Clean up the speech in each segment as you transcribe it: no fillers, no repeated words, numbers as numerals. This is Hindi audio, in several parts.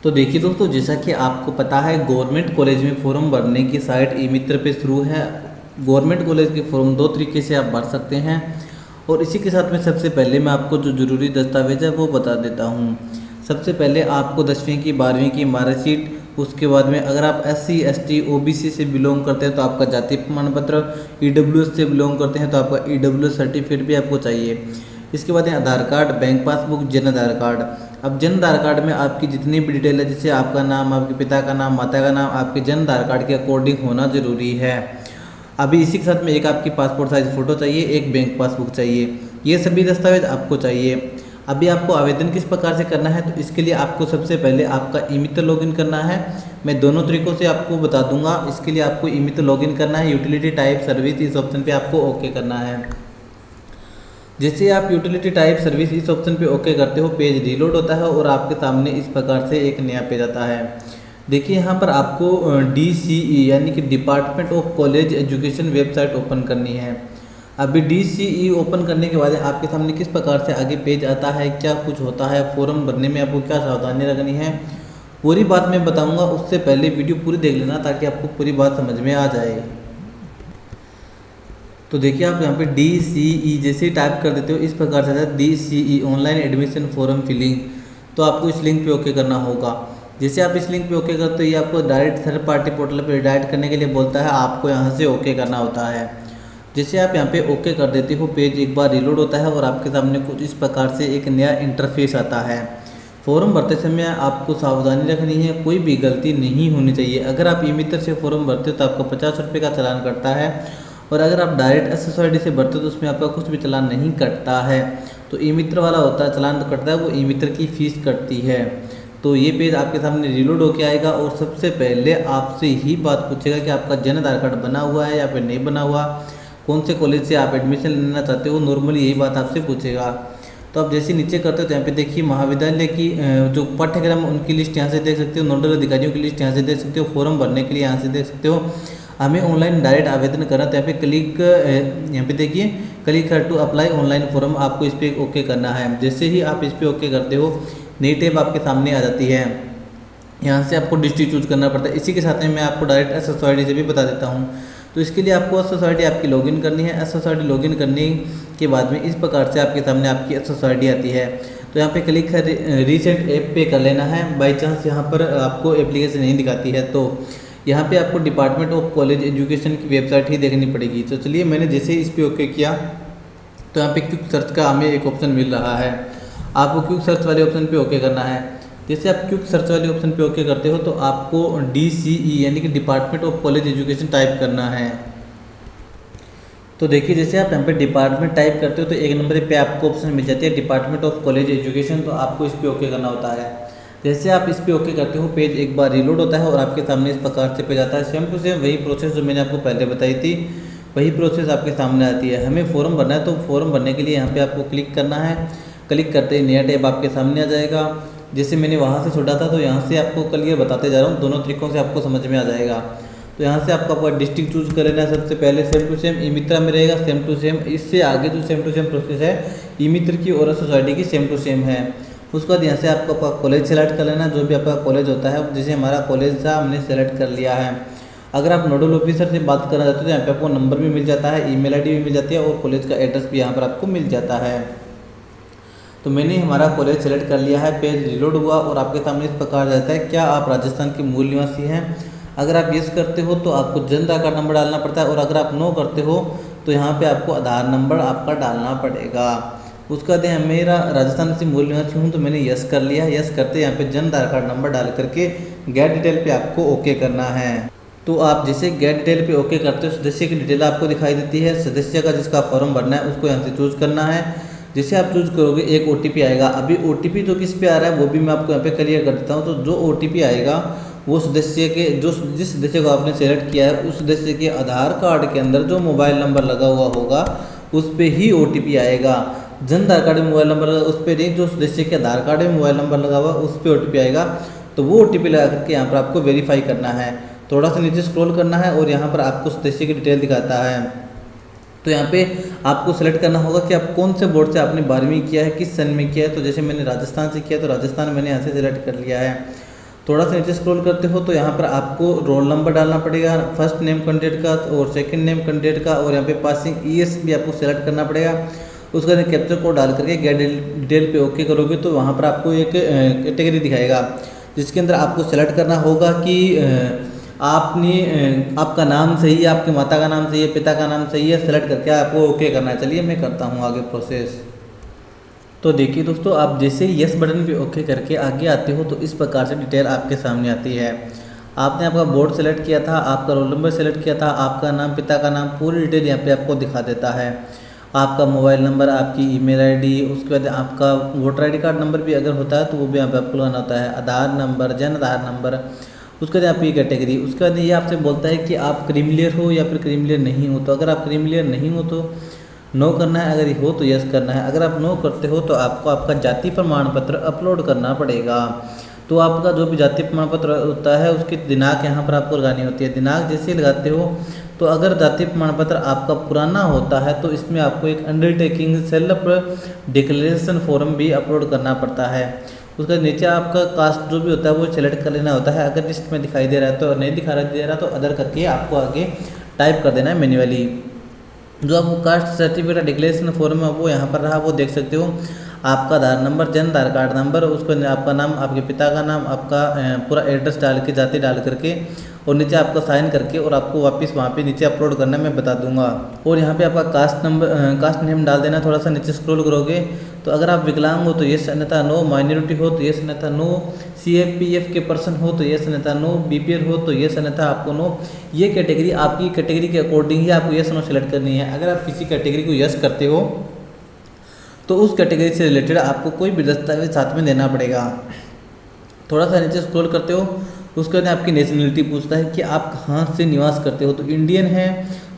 तो देखिए दोस्तों, जैसा कि आपको पता है गवर्नमेंट कॉलेज में फॉर्म भरने की साइट ई मित्र पे शुरू है। गवर्नमेंट कॉलेज के फॉर्म दो तरीके से आप भर सकते हैं और इसी के साथ में सबसे पहले मैं आपको जो ज़रूरी दस्तावेज है वो बता देता हूँ। सबसे पहले आपको 10वीं की 12वीं की मार्कशीट, उसके बाद में अगर आप SC ST OBC से बिलोंग करते हैं तो आपका जाति प्रमाण पत्र, EWS से बिलोंग करते हैं तो आपका EWS सर्टिफिकेट भी आपको चाहिए। इसके बाद आधार card, bank passbook, Jan Aadhaar card. अब जन आधार कार्ड में आपकी जितनी भी डिटेल है, जैसे आपका नाम, आपके पिता का नाम, माता का नाम, आपके जन आधार कार्ड के अकॉर्डिंग होना ज़रूरी है। अभी इसी के साथ में एक आपकी पासपोर्ट साइज फ़ोटो चाहिए, एक बैंक पासबुक चाहिए। ये सभी दस्तावेज आपको चाहिए। अभी आपको आवेदन किस प्रकार से करना है, तो इसके लिए आपको सबसे पहले आपका ई मित्र लॉगिन करना है। मैं दोनों तरीकों से आपको बता दूंगा। इसके लिए आपको ई मित्र लॉगिन करना है, यूटिलिटी टाइप सर्विस इस ऑप्शन पे आपको ओके करना है। जैसे आप यूटिलिटी टाइप सर्विस इस ऑप्शन पे ओके करते हो, पेज रीलोड होता है और आपके सामने इस प्रकार से एक नया पेज आता है। देखिए यहाँ पर आपको DCE यानी कि department of college education website open करनी है। अभी DCE ओपन करने के बाद आपके सामने किस प्रकार से आगे पेज आता है, क्या कुछ होता है, फॉर्म भरने में आपको क्या सावधानी रखनी है, पूरी बात मैं बताऊँगा। उससे पहले वीडियो पूरी देख लेना ताकि आपको पूरी बात समझ में आ जाए। तो देखिए आप यहाँ पे DCE जैसे ही टाइप कर देते हो इस प्रकार से DCE online admission form filling, तो आपको इस लिंक पे ओके करना होगा। जैसे आप इस लिंक पे ओके करते हो ये आपको डायरेक्ट थर्ड पार्टी पोर्टल पे डायरेक्ट करने के लिए बोलता है, आपको यहाँ से ओके करना होता है। जैसे आप यहाँ पे ओके कर देते हो, पेज एक बार रिलोड होता है और आपके सामने कुछ इस प्रकार से एक नया इंटरफेस आता है। फॉर्म भरते समय आपको सावधानी रखनी है, कोई भी गलती नहीं होनी चाहिए। अगर आप ई मित्र से फॉर्म भरते हो तो आपको 50 रुपये का चालान कटता है और अगर आप डायरेक्ट SSID से भरते हो तो उसमें आपका कुछ भी चालान नहीं कटता है। तो ई मित्र वाला होता है चालान तो कटता है, वो ई मित्र की फ़ीस कटती है। तो ये पेज आपके सामने रिलोड होके आएगा और सबसे पहले आपसे ही बात पूछेगा कि आपका जन आधार कार्ड बना हुआ है या फिर नहीं बना हुआ, कौन से कॉलेज से आप एडमिशन लेना चाहते हो, नॉर्मली यही बात आपसे पूछेगा। तो आप जैसे नीचे करते हो तो यहाँ पे देखिए महाविद्यालय की जो पाठ्यक्रम उनकी लिस्ट यहाँ से देख सकते हो, नोडल अधिकारियों की लिस्ट यहाँ से देख सकते हो, फॉर्म भरने के लिए यहाँ से देख सकते हो। हमें ऑनलाइन डायरेक्ट आवेदन करना तो यहाँ पे क्लिक, यहाँ पे देखिए click to apply online form, आपको इस पर ओके करना है। जैसे ही आप इस पर ओके करते हो नई टैब आपके सामने आ जाती है। यहाँ से आपको डिस्ट्रिक्ट चूज करना पड़ता है। इसी के साथ में मैं आपको डायरेक्ट SSID से भी बता देता हूँ। तो इसके लिए आपको SSID आपकी लॉगिन करनी है। SSID लॉगिन करने के बाद में इस प्रकार से आपके सामने आपकी SSID आती है। तो यहाँ पे क्लिक कर रीसेंट ऐप पे कर लेना है। बाई चांस यहाँ पर आपको एप्लीकेशन नहीं दिखाती है तो यहाँ पे आपको डिपार्टमेंट ऑफ कॉलेज एजुकेशन की वेबसाइट ही देखनी पड़ेगी। तो चलिए मैंने जैसे ही इस पर ओके किया तो यहाँ पे क्विक सर्च का हमें एक ऑप्शन मिल रहा है। आपको क्विक सर्च वाले ऑप्शन पे ओके करना है। जैसे आप क्विक सर्च वाले ऑप्शन पे ओके करते हो तो आपको DCE यानी कि department of college education type करना है। तो देखिए जैसे आप यहाँ पे डिपार्टमेंट टाइप करते हो तो एक नंबर पे आपको ऑप्शन मिल जाती है डिपार्टमेंट ऑफ कॉलेज एजुकेशन, तो आपको इस पर ओके करना होता है। जैसे आप इस पर ओके करते हो पेज एक बार रिलोड होता है और आपके सामने इस प्रकार से पेज आता है। सेम टू सेम वही प्रोसेस जो मैंने आपको पहले बताई थी वही प्रोसेस आपके सामने आती है। हमें फॉर्म भरना है तो फॉर्म भरने के लिए यहाँ पे आपको क्लिक करना है। क्लिक करते ही नया टैब आपके सामने आ जाएगा। जैसे मैंने वहाँ से छोड़ा था तो यहाँ से आपको क्लियर बताते जा रहा हूँ, दोनों तरीकों से आपको समझ में आ जाएगा। तो यहाँ से आपका डिस्ट्रिक्ट चूज कर लेना है। सबसे पहले सेम टू सेम ई मित्र में रहेगा, सेम टू सेम। इससे आगे जो सेम टू सेम प्रोसेस है ई मित्र की और SSID की सेम टू सेम है। उसके बाद यहाँ से आपका कॉलेज सेलेक्ट कर लेना, जो भी आपका कॉलेज होता है। जैसे हमारा कॉलेज था हमने सेलेक्ट कर लिया है। अगर आप नोडल ऑफिसर से बात करना चाहते हो तो यहाँ पे आपको नंबर भी मिल जाता है, ईमेल ID भी मिल जाती है और कॉलेज का एड्रेस भी यहाँ पर आपको मिल जाता है। तो मैंने हमारा कॉलेज सेलेक्ट कर लिया है। पेज रिलोड हुआ और आपके सामने इस प्रकार रहता है, क्या आप राजस्थान के मूल निवासी हैं। अगर आप यस करते हो तो आपको जन आधार कार्ड नंबर डालना पड़ता है और अगर आप नो करते हो तो यहाँ पे आपको आधार नंबर आपका डालना पड़ेगा। उसका बाद मेरा राजस्थान से मूल निवासी हूँ तो मैंने यस कर लिया। यस करते यहाँ पे जन आधार कार्ड नंबर डाल करके गेट डिटेल पे आपको ओके करना है। तो आप जैसे गेट डिटेल पे ओके करते हो सदस्य की डिटेल आपको दिखाई देती है। सदस्य का जिसका फॉर्म भरना है उसको यहाँ से चूज करना है। जैसे आप चूज करोगे एक OTP आएगा। अभी OTP जो किस पे आ रहा है वो भी मैं आपको यहाँ पे क्लियर कर देता हूँ। तो जो OTP आएगा वो सदस्य के जिस सदस्य को आपने सेलेक्ट किया है उस सदस्य के आधार कार्ड के अंदर जो मोबाइल नंबर लगा हुआ होगा उस पर ही OTP आएगा। जन आधार कार्ड में मोबाइल नंबर उस पर नहीं, जो सदस्य के आधार कार्ड में मोबाइल नंबर लगा हुआ उस पर OTP आएगा। तो वो OTP लगा करके यहाँ पर आपको वेरीफाई करना है। थोड़ा सा नीचे स्क्रॉल करना है और यहाँ पर आपको सदस्य की डिटेल दिखाता है। तो यहाँ पे आपको सेलेक्ट करना होगा कि आप कौन से बोर्ड से आपने 12वीं किया है, किस सन में किया है। तो जैसे मैंने राजस्थान से किया तो राजस्थान मैंने यहाँ से सेलेक्ट कर लिया है। थोड़ा सा नीचे स्क्रॉल करते हो तो यहाँ पर आपको रोल नंबर डालना पड़ेगा, फर्स्ट नेम कैंडिडेट का और सेकंड नेम कैंडिडेट का, और यहाँ पे पासिंग ईयर्स भी आपको सेलेक्ट करना पड़ेगा। उसके बाद कैप्चर कोड डाल करके गेट डिटेल पे ओके करोगे तो वहाँ पर आपको एक कैटेगरी दिखाएगा, जिसके अंदर आपको सेलेक्ट करना होगा कि आपने आपका नाम सही है, आपके माता का नाम सही है, पिता का नाम सही है, सेलेक्ट करके आपको ओके करना है। चलिए मैं करता हूँ आगे प्रोसेस। तो देखिए दोस्तों, आप जैसे ही यस बटन पे ओके करके आगे आते हो तो इस प्रकार से डिटेल आपके सामने आती है। आपने आपका बोर्ड सेलेक्ट किया था, आपका रोल नंबर सेलेक्ट किया था, आपका नाम, पिता का नाम, पूरी डिटेल यहाँ पे आपको दिखा देता है। आपका मोबाइल नंबर, आपकी ईमेल आईडी, उसके बाद आपका वोटर आईडी कार्ड नंबर भी अगर होता है तो वो भी यहाँ पे आपको लगाना होता है, आधार नंबर, जन आधार नंबर, उसके बाद आपकी कैटेगरी। उसके बाद ये आपसे बोलता है कि आप क्रीमिलियर हो या फिर क्रीमिलियर नहीं हो। तो अगर आप क्रीमिलियर नहीं हो तो नो करना है, अगर हो तो यस करना है। अगर आप नो करते हो तो आपको आपका जाति प्रमाण पत्र अपलोड करना पड़ेगा। तो आपका जो भी जाति प्रमाण पत्र होता है उसकी दिनांक यहाँ पर आपको लगानी होती है। दिनांक जैसे ही लगाते हो तो अगर जाति प्रमाण पत्र आपका पुराना होता है तो इसमें आपको एक अंडरटेकिंग सेल्फ डिक्लेरेशन फॉर्म भी अपलोड करना पड़ता है। उसके नीचे आपका कास्ट जो भी होता है वो सेलेक्ट कर लेना होता है। अगर लिस्ट में दिखाई दे रहा है तो नहीं दिखा दे रहा तो अदर करके आपको आगे टाइप कर देना है मैन्युअली। जो आपको कास्ट सर्टिफिकेट डिक्लेरेशन फॉर्म है वो यहाँ पर रहा, वो देख सकते हो। आपका आधार number, Jan Aadhaar card number, उसको आपका नाम, आपके पिता का नाम, आपका पूरा एड्रेस डाल के, जाति डाल करके और नीचे आपका साइन करके और आपको वापस वहाँ पे नीचे अपलोड करना मैं बता दूंगा। और यहाँ पे आपका कास्ट नंबर, कास्ट नेम डाल देना। थोड़ा सा नीचे स्क्रॉल करोगे तो अगर आप विकलांग हो तो यस अन्यथा नो, माइनॉरिटी हो तो यस अन्यथा नो, CFPF के पर्सन हो तो यस अन्यथा नो, BPL हो तो यस अन्यथा आपको नो। ये कैटेगरी आपकी कैटेगरी के अकॉर्डिंग ही आपको यस नो सेलेक्ट करनी है। अगर आप किसी कैटेगरी को यस करते हो तो उस कैटेगरी से रिलेटेड आपको कोई भी दस्तावेज साथ में देना पड़ेगा। थोड़ा सा नीचे स्क्रॉल करते हो, उसके बाद आपकी नेशनलिटी पूछता है कि आप कहाँ से निवास करते हो, तो इंडियन है।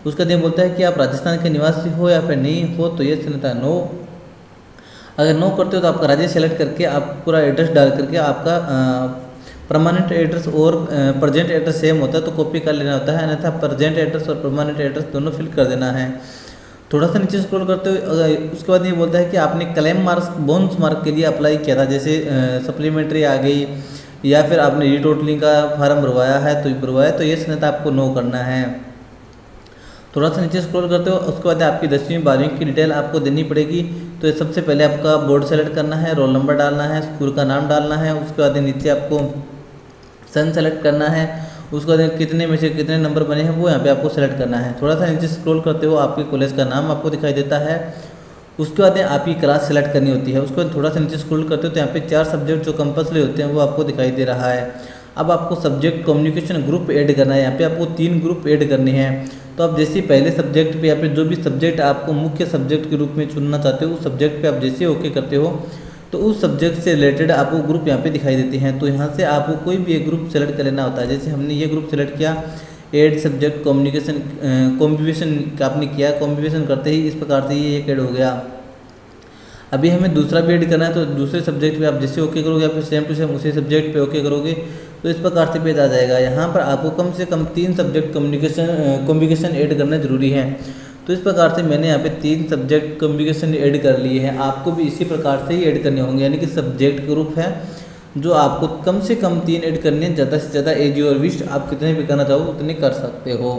उसका बाद बोलता है कि आप राजस्थान के निवासी हो या फिर नहीं हो तो यस अन्यथा नो। अगर नो करते हो तो आपका राज्य सेलेक्ट करके आप पूरा एड्रेस डाल करके आपका परमानेंट एड्रेस और प्रेजेंट एड्रेस सेम होता है तो कॉपी कर लेना होता है, अन्यथा प्रेजेंट एड्रेस और परमानेंट एड्रेस दोनों फिल कर देना है। थोड़ा सा नीचे स्क्रॉल करते हुए उसके बाद ये बोलता है कि आपने क्लेम मार्क्स, बोनस मार्क के लिए अप्लाई किया था, जैसे सप्लीमेंट्री आ गई या फिर आपने रीटोटलिंग का फार्म भरवाया है तो भरवाया तो ये अन्यथा आपको नो करना है। थोड़ा सा नीचे स्क्रॉल करते हो, उसके बाद आपकी 10वीं 12वीं की डिटेल आपको देनी पड़ेगी। तो सबसे पहले आपका बोर्ड सेलेक्ट करना है, रोल नंबर डालना है, स्कूल का नाम डालना है, उसके बाद नीचे आपको सन सेलेक्ट करना है, उसके बाद कितने में से कितने नंबर बने हैं वो यहाँ पे आपको सेलेक्ट करना है। थोड़ा सा नीचे स्क्रॉल करते हो, आपके कॉलेज का नाम आपको दिखाई देता है। उसके बाद आपकी क्लास सेलेक्ट करनी होती है। उसके बाद थोड़ा सा नीचे स्क्रॉल करते हो तो यहाँ पे 4 सब्जेक्ट जो कंपल्सरी होते हैं वो आपको दिखाई दे रहा है। अब आपको सब्जेक्ट कम्युनिकेशन ग्रुप ऐड करना है। यहाँ पे आपको 3 ग्रुप ऐड करने हैं। तो आप जैसे पहले सब्जेक्ट पे या फिर जो भी सब्जेक्ट आपको मुख्य सब्जेक्ट के रूप में चुनना चाहते हो उस सब्जेक्ट पे आप जैसे ओके करते हो तो उस सब्जेक्ट से रिलेटेड आपको ग्रुप यहाँ पे दिखाई देते हैं। तो यहाँ से आपको कोई भी एक ग्रुप सेलेक्ट कर लेना होता है। जैसे हमने ये ग्रुप सेलेक्ट किया, एड सब्जेक्ट कम्युनिकेशन कॉम्बिनेशन का आपने किया, कॉम्बिनेशन करते ही इस प्रकार से ये एक ऐड हो गया। अभी हमें दूसरा भी ऐड करना है तो दूसरे सब्जेक्ट पे आप जैसे ओके करोगे या फिर सेम टू सेम उसी सब्जेक्ट पे ओके करोगे तो इस प्रकार से पेज आ जाएगा। यहाँ पर आपको कम से कम 3 सब्जेक्ट कम्युनिकेशन ऐड करना जरूरी है। तो इस प्रकार से मैंने यहाँ पे 3 सब्जेक्ट कम्युनिकेशन ऐड कर लिए हैं। आपको भी इसी प्रकार से ही ऐड करने होंगे, यानी कि सब्जेक्ट ग्रुप है जो आपको कम से कम 3 ऐड करने हैं। ज़्यादा से ज़्यादा एज और विश आप कितने भी करना चाहो उतने कर सकते हो।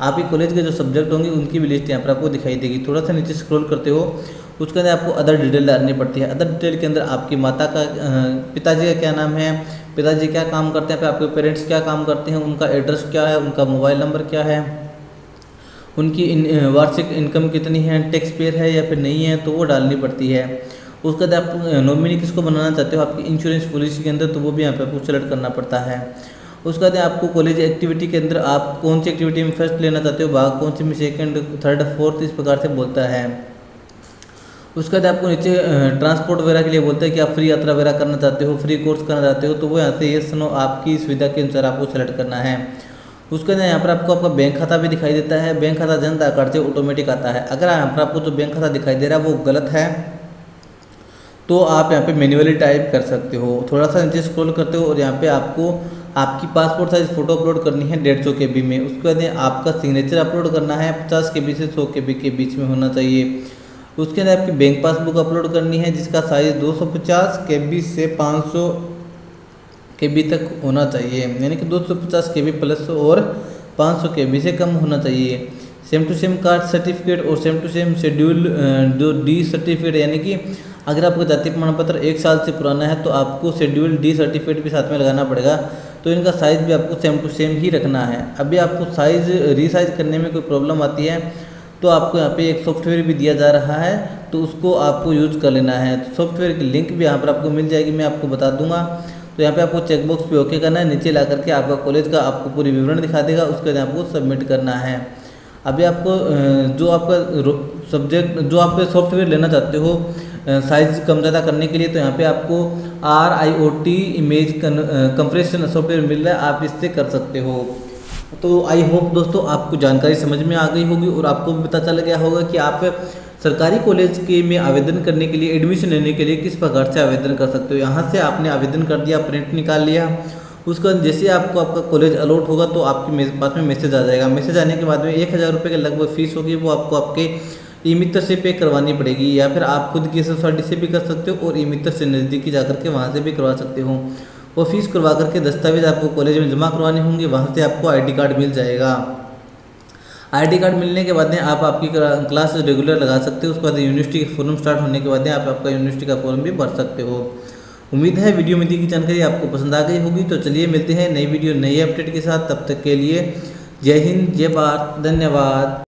आपके कॉलेज के जो सब्जेक्ट होंगे उनकी भी लिस्ट यहाँ पर आपको दिखाई देगी। थोड़ा सा नीचे स्क्रॉल करते हो, उसके अंदर आपको अदर डिटेल डालनी पड़ती है। अदर डिटेल के अंदर आपकी माता का, पिताजी का क्या नाम है, पिताजी क्या काम करते हैं, फिर आपके पेरेंट्स क्या काम करते हैं, उनका एड्रेस क्या है, उनका मोबाइल नंबर क्या है, उनकी वार्षिक इनकम कितनी है, टैक्स पेयर है या फिर नहीं है, तो वो डालनी पड़ती है। उसके बाद आप नॉमिनी किसको बनाना चाहते हो आपकी इंश्योरेंस पॉलिसी के अंदर, तो वो भी यहाँ पे आपको सेलेक्ट करना पड़ता है। उसके बाद आपको कॉलेज एक्टिविटी के अंदर आप कौन सी एक्टिविटी में फर्स्ट लेना चाहते हो, भाग कौन सी में सेकंड, थर्ड, फोर्थ, इस प्रकार से बोलता है। उसके बाद आपको नीचे ट्रांसपोर्ट वगैरह के लिए बोलता है कि आप फ्री यात्रा वगैरह करना चाहते हो, फ्री कोर्स करना चाहते हो, तो वो यहाँ से यस नो आपकी सुविधा के अनुसार आपको सेलेक्ट करना है। उसके बाद यहाँ पर आपको आपका बैंक खाता भी दिखाई देता है। बैंक खाता जन आधार कार्ड से ऑटोमेटिक आता है। अगर यहाँ पर आपको जो बैंक खाता दिखाई दे रहा है वो गलत है तो आप यहाँ पे मैन्युअली टाइप कर सकते हो। थोड़ा सा नीचे स्क्रॉल करते हो और यहाँ पे आपको आपकी पासपोर्ट साइज फ़ोटो अपलोड करनी है 150 KB में। उसके बाद आपका सिग्नेचर अपलोड करना है 50 KB से 100 KB के बीच में होना चाहिए। उसके अंदर आपकी बैंक पासबुक अपलोड करनी है जिसका साइज़ 250 KB से 500 KB तक होना चाहिए, यानी कि 250 KB प्लस और 500 KB से कम होना चाहिए। Same to same caste certificate और सेम टू सेम शेड्यूल जो D सर्टिफिकेट, यानी कि अगर आपका जाति प्रमाण पत्र 1 साल से पुराना है तो आपको शेड्यूल D सर्टिफिकेट भी साथ में लगाना पड़ेगा। तो इनका साइज़ भी आपको सेम टू सेम ही रखना है। अभी आपको साइज़ रीसाइज करने में कोई प्रॉब्लम आती है तो आपको यहाँ पे एक सॉफ्टवेयर भी दिया जा रहा है, तो उसको आपको यूज़ कर लेना है। तो सॉफ्टवेयर की लिंक भी यहाँ पर आपको मिल जाएगी, मैं आपको बता दूंगा। तो यहाँ पे आपको चेकबॉक्स पे ओके करना है, नीचे ला करके आपका कॉलेज का आपको पूरी विवरण दिखा देगा, उसके बाद आपको सबमिट करना है। अभी आपको जो आपका सब्जेक्ट जो आप सॉफ्टवेयर लेना चाहते हो साइज कम ज़्यादा करने के लिए, तो यहाँ पे आपको RIoT इमेज कंप्रेशन सॉफ्टवेयर मिल रहा है, आप इससे कर सकते हो। तो आई होप दोस्तों आपको जानकारी समझ में आ गई होगी और आपको भी पता चल गया होगा कि आप सरकारी कॉलेज के में आवेदन करने के लिए, एडमिशन लेने के लिए किस प्रकार से आवेदन कर सकते हो। यहाँ से आपने आवेदन कर दिया, प्रिंट निकाल लिया, उसका जैसे आपको आपका कॉलेज अलॉट होगा तो आपके पास में मैसेज आ जाएगा। मैसेज आने के बाद में 1000 रुपये के लगभग फीस होगी, वो आपको आपके ई-मित्र से पे करवानी पड़ेगी, या फिर आप खुद की SSRD से भी कर सकते हो और ई-मित्र से नज़दीकी जा करके वहाँ से भी करवा सकते हो। वो फीस करवा करके दस्तावेज आपको कॉलेज में जमा करवाने होंगे, वहाँ से आपको ID कार्ड मिल जाएगा। ID कार्ड मिलने के बाद में आप आपकी क्लास रेगुलर लगा सकते हो। उसके बाद यूनिवर्सिटी का फॉर्म स्टार्ट होने के बाद में आप आपका यूनिवर्सिटी का फॉर्म भी भर सकते हो। उम्मीद है वीडियो में दी गई जानकारी आपको पसंद आ गई होगी। तो चलिए मिलते हैं नई वीडियो नई अपडेट के साथ, तब तक के लिए जय हिंद, जय भारत, धन्यवाद।